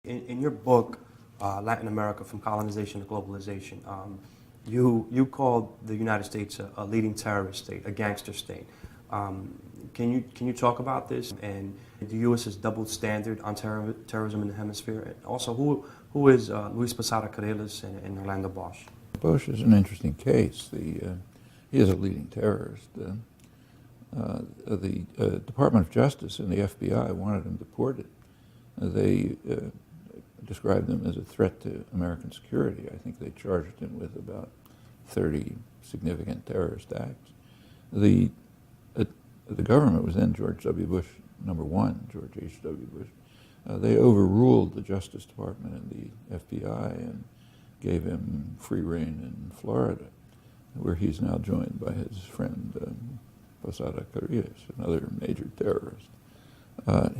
In your book, Latin America from Colonization to Globalization, you called the United States a leading terrorist state, a gangster state. Can you talk about this and the U.S.'s double standard on terrorism in the hemisphere? And also, who is Luis Posada Carreras and Orlando Bosch? Bush is an interesting case. He is a leading terrorist. The Department of Justice and the FBI wanted him deported. They described him as a threat to American security. I think they charged him with about 30 significant terrorist acts. The government was then George W. Bush #1, George H.W. Bush. They overruled the Justice Department and the FBI and gave him free rein in Florida, where he's now joined by his friend Posada Carreras, another major terrorist.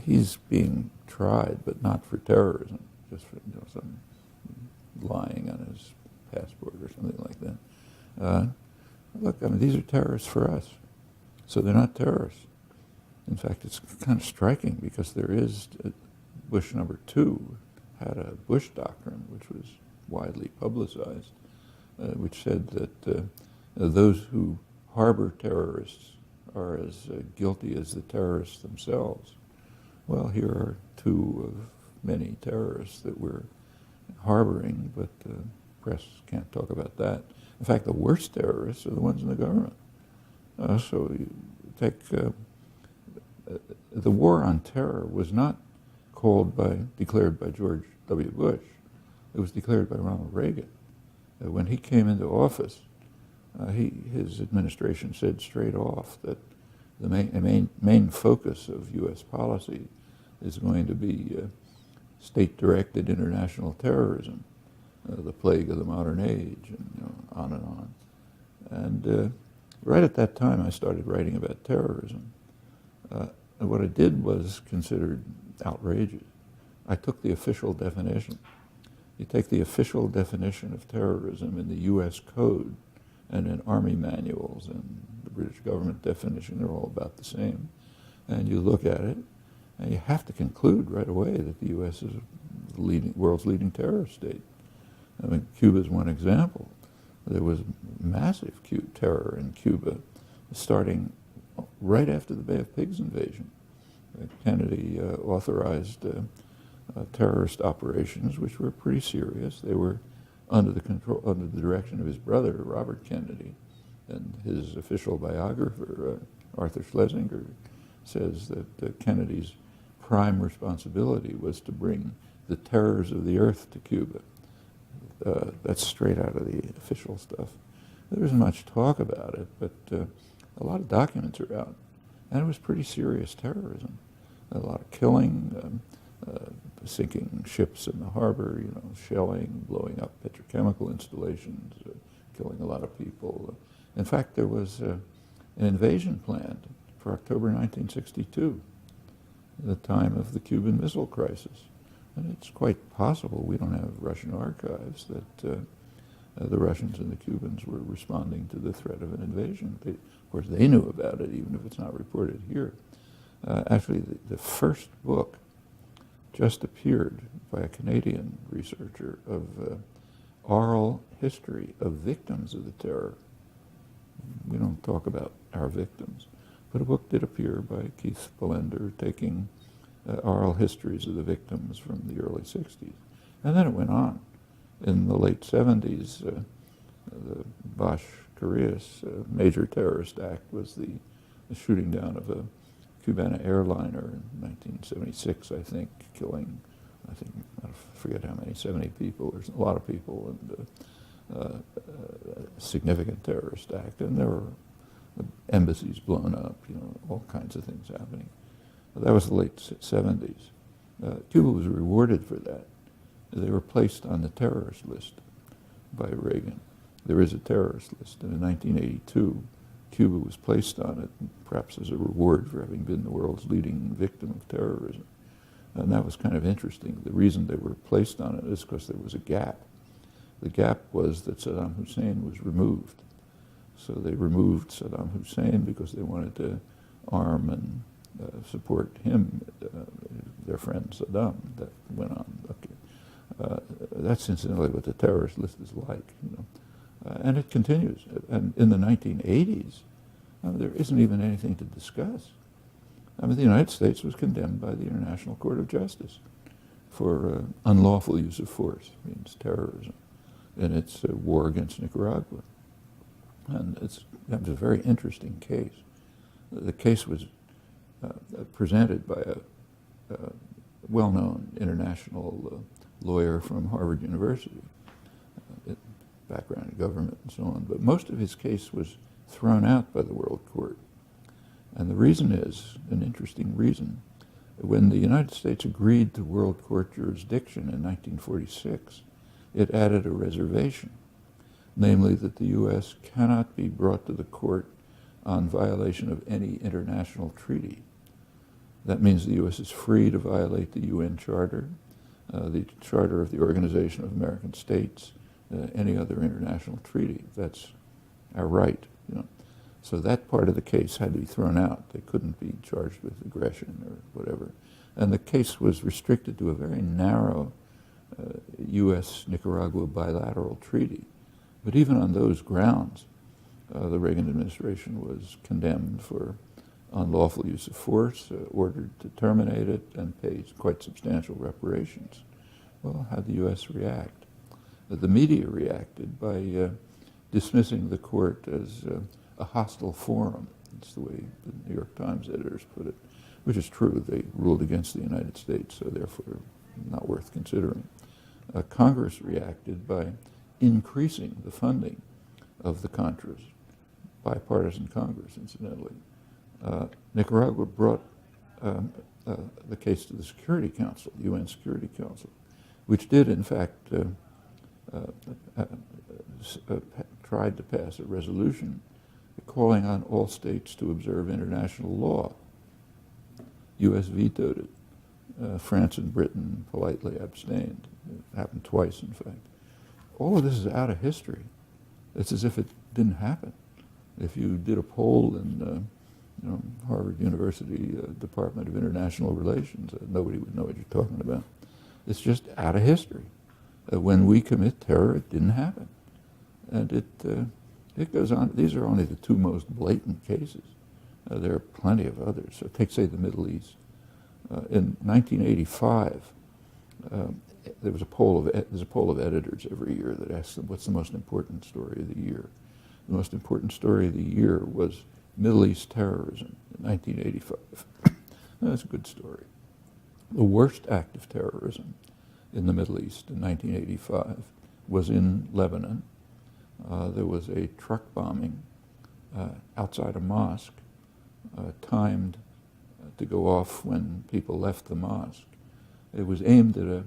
He's being tried, but not for terrorism, just for some lying on his passport or something like that. Look, I mean, these are terrorists for us, so they're not terrorists. In fact, it's kind of striking because there is Bush #2 had a Bush doctrine, which was widely publicized, which said that those who harbor terrorists are as guilty as the terrorists themselves. Well, here are two of many terrorists that we're harboring, but the press can't talk about that. In fact, the worst terrorists are the ones in the government. So you take the war on terror was not declared by George W. Bush. It was declared by Ronald Reagan. When he came into office, his administration said straight off that the main focus of U.S. policy is going to be state-directed international terrorism, the plague of the modern age, and on and on. And right at that time, I started writing about terrorism. And what I did was considered outrageous. I took the official definition. You take the official definition of terrorism in the U.S. Code and in Army manuals and the British government definition, they're all about the same. And you look at it, and you have to conclude right away that the U.S. is the world's leading terrorist state. I mean, Cuba is one example. There was massive terror in Cuba, starting right after the Bay of Pigs invasion. Kennedy authorized terrorist operations, which were pretty serious. They were under the direction of his brother, Robert Kennedy, and his official biographer, Arthur Schlesinger, says that Kennedy's prime responsibility was to bring the terrors of the earth to Cuba. That's straight out of the official stuff. There isn't much talk about it, but a lot of documents are out, and it was pretty serious terrorism. A lot of killing, sinking ships in the harbor, shelling, blowing up petrochemical installations, killing a lot of people. In fact, there was an invasion planned for October 1962, the time of the Cuban Missile Crisis. And it's quite possible, we don't have Russian archives, that the Russians and the Cubans were responding to the threat of an invasion. Of course, they knew about it, even if it's not reported here. Actually, the first book just appeared by a Canadian researcher of oral history of victims of the terror. We don't talk about our victims, but a book did appear by Keith Bellender taking oral histories of the victims from the early 60s. And then it went on. In the late 70s, the Bosch-Carreras major terrorist act was the shooting down of a Cubana airliner in 1976, I think, killing, I forget how many, 70 people, or a lot of people, and a significant terrorist act. And there were embassies blown up, all kinds of things happening. That was the late 70s. Cuba was rewarded for that. They were placed on the terrorist list by Reagan. There is a terrorist list, and in 1982, Cuba was placed on it, perhaps as a reward for having been the world's leading victim of terrorism. And that was kind of interesting. The reason they were placed on it is because there was a gap. The gap was that Saddam Hussein was removed. So they removed Saddam Hussein because they wanted to arm and support him, their friend Saddam. That went on. Okay. That's incidentally what the terrorist list is like, you know. And it continues. And in the 1980s, there isn't even anything to discuss. I mean, the United States was condemned by the International Court of Justice for unlawful use of force, means terrorism, in its war against Nicaragua. And that was a very interesting case. The case was presented by a well-known international lawyer from Harvard University, background in government and so on. But most of his case was thrown out by the World Court. And the reason is, an interesting reason, when the United States agreed to World Court jurisdiction in 1946, it added a reservation, namely that the U.S. cannot be brought to the court on violation of any international treaty. That means the U.S. is free to violate the UN Charter, the Charter of the Organization of American States, any other international treaty. That's our right, you know. So that part of the case had to be thrown out. They couldn't be charged with aggression or whatever. And the case was restricted to a very narrow U.S.-Nicaragua bilateral treaty. But even on those grounds, the Reagan administration was condemned for unlawful use of force, ordered to terminate it, and pay quite substantial reparations. Well, how'd the U.S. react? The media reacted by dismissing the court as a hostile forum. That's the way the New York Times editors put it, which is true. They ruled against the United States, so therefore not worth considering. Congress reacted by increasing the funding of the Contras, bipartisan Congress, incidentally. Nicaragua brought the case to the Security Council, the UN Security Council, which did, in fact, tried to pass a resolution calling on all states to observe international law. U.S. vetoed it. France and Britain politely abstained. It happened twice, in fact. All of this is out of history. It's as if it didn't happen. If you did a poll in Harvard University Department of International Relations, nobody would know what you're talking about. It's just out of history. When we commit terror, it didn't happen. And it goes on. These are only the two most blatant cases. There are plenty of others. So take, say, the Middle East. In 1985, there's a poll of editors every year that asks them, what's the most important story of the year? The most important story of the year was Middle East terrorism in 1985. That's a good story. The worst act of terrorism in the Middle East in 1985 was in Lebanon. There was a truck bombing outside a mosque, timed to go off when people left the mosque. It was aimed at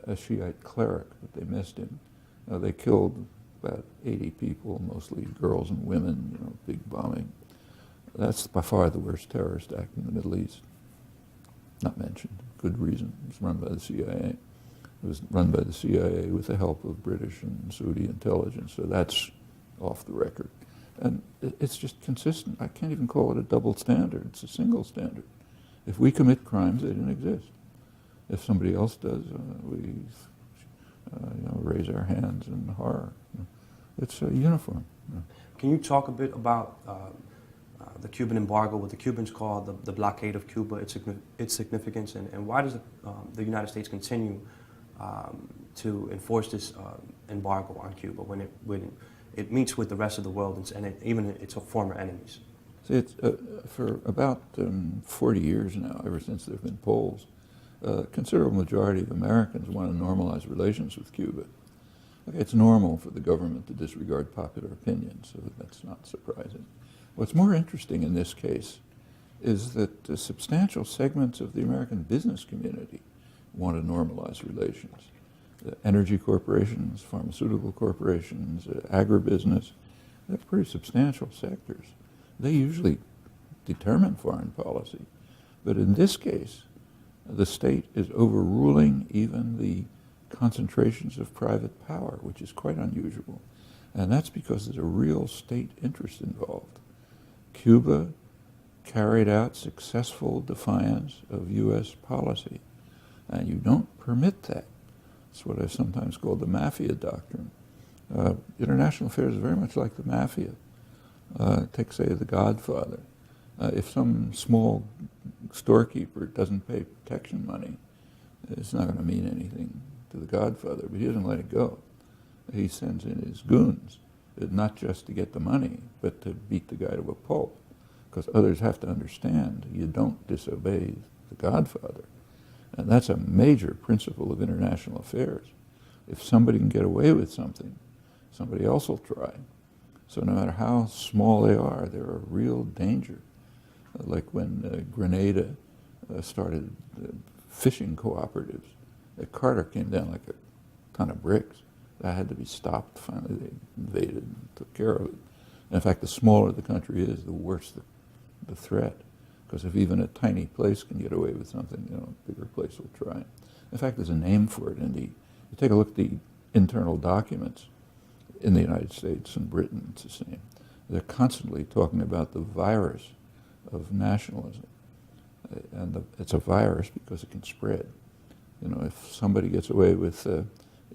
a Shiite cleric, but they missed him. They killed about 80 people, mostly girls and women, big bombing. That's by far the worst terrorist act in the Middle East. Not mentioned, good reason. It was run by the CIA. It was run by the CIA with the help of British and Saudi intelligence, so that's off the record. And it's just consistent. I can't even call it a double standard. It's a single standard. If we commit crimes, they didn't exist. If somebody else does, we raise our hands in horror. It's uniform. Can you talk a bit about the Cuban embargo, what the Cubans call the blockade of Cuba, its significance, and why does the United States continue to enforce this embargo on Cuba when it meets with the rest of the world and even its former enemies? See, it's, for about 40 years now, ever since there have been polls, a considerable majority of Americans want to normalize relations with Cuba. Okay, it's normal for the government to disregard popular opinion, so that's not surprising. What's more interesting in this case is that substantial segments of the American business community want to normalize relations. Energy corporations, pharmaceutical corporations, agribusiness, they're pretty substantial sectors. They usually determine foreign policy. But in this case, the state is overruling even the concentrations of private power, which is quite unusual. And that's because there's a real state interest involved. Cuba carried out successful defiance of U.S. policy, and you don't permit that. It's what I sometimes call the mafia doctrine. International affairs is very much like the mafia. Take, say, The Godfather. If some small storekeeper doesn't pay protection money, it's not going to mean anything to The Godfather, but he doesn't let it go. He sends in his goons, not just to get the money, but to beat the guy to a pulp, because others have to understand you don't disobey The Godfather. And that's a major principle of international affairs. If somebody can get away with something, somebody else will try. So no matter how small they are, they're a real danger. Like when Grenada started fishing cooperatives, Carter came down like a ton of bricks. That had to be stopped. Finally, they invaded and took care of it. And in fact, the smaller the country is, the worse the threat. Because if even a tiny place can get away with something, a bigger place will try. In fact, there's a name for it. You take a look at the internal documents in the United States and Britain, it's the same. They're constantly talking about the virus of nationalism. And it's a virus because it can spread. If somebody gets away with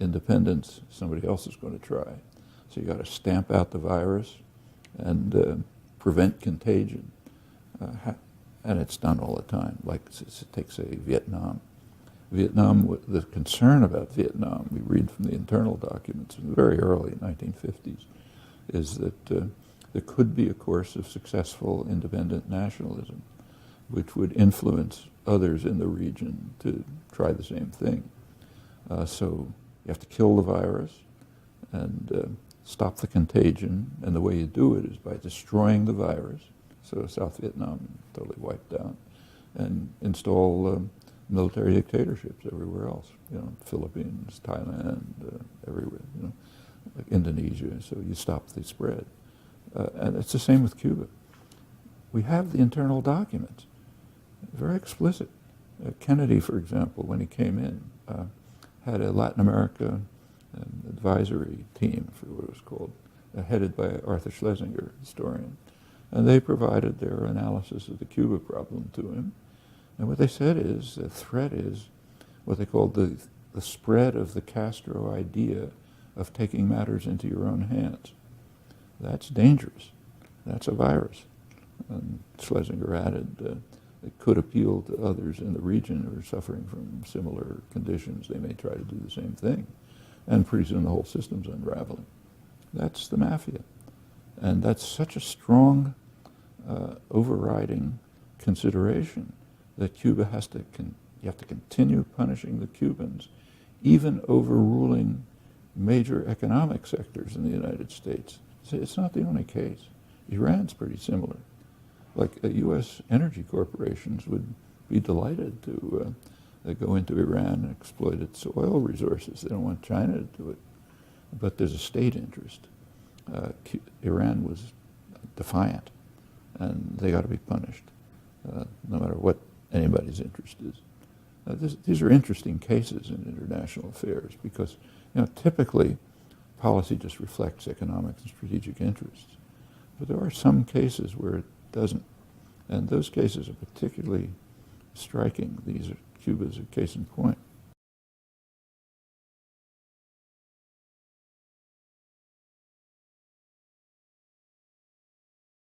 independence, somebody else is going to try. So you got to stamp out the virus and prevent contagion. And it's done all the time. Like, take, say, Vietnam. The concern about Vietnam, we read from the internal documents very early, 1950s, is that there could be a course of successful independent nationalism which would influence others in the region to try the same thing. So you have to kill the virus and stop the contagion, and the way you do it is by destroying the virus. So South Vietnam totally wiped out, and install military dictatorships everywhere else. Philippines, Thailand, everywhere. Like Indonesia. So you stop the spread, and it's the same with Cuba. We have the internal documents, very explicit. Kennedy, for example, when he came in, had a Latin America advisory team, for what it was called, headed by Arthur Schlesinger, historian. And they provided their analysis of the Cuba problem to him. And what they said is the threat is what they called the spread of the Castro idea of taking matters into your own hands. That's dangerous. That's a virus. And Schlesinger added it could appeal to others in the region who are suffering from similar conditions. They may try to do the same thing. And pretty soon the whole system's unraveling. That's the mafia. And that's such a strong overriding consideration that Cuba you have to continue punishing the Cubans, even overruling major economic sectors in the United States. It's not the only case. Iran's pretty similar. Like U.S. energy corporations would be delighted to go into Iran and exploit its oil resources. They don't want China to do it. But there's a state interest. Iran was defiant, and they got to be punished, no matter what anybody's interest is. These are interesting cases in international affairs because, typically policy just reflects economic and strategic interests. But there are some cases where it doesn't, and those cases are particularly striking. Cuba's a case in point.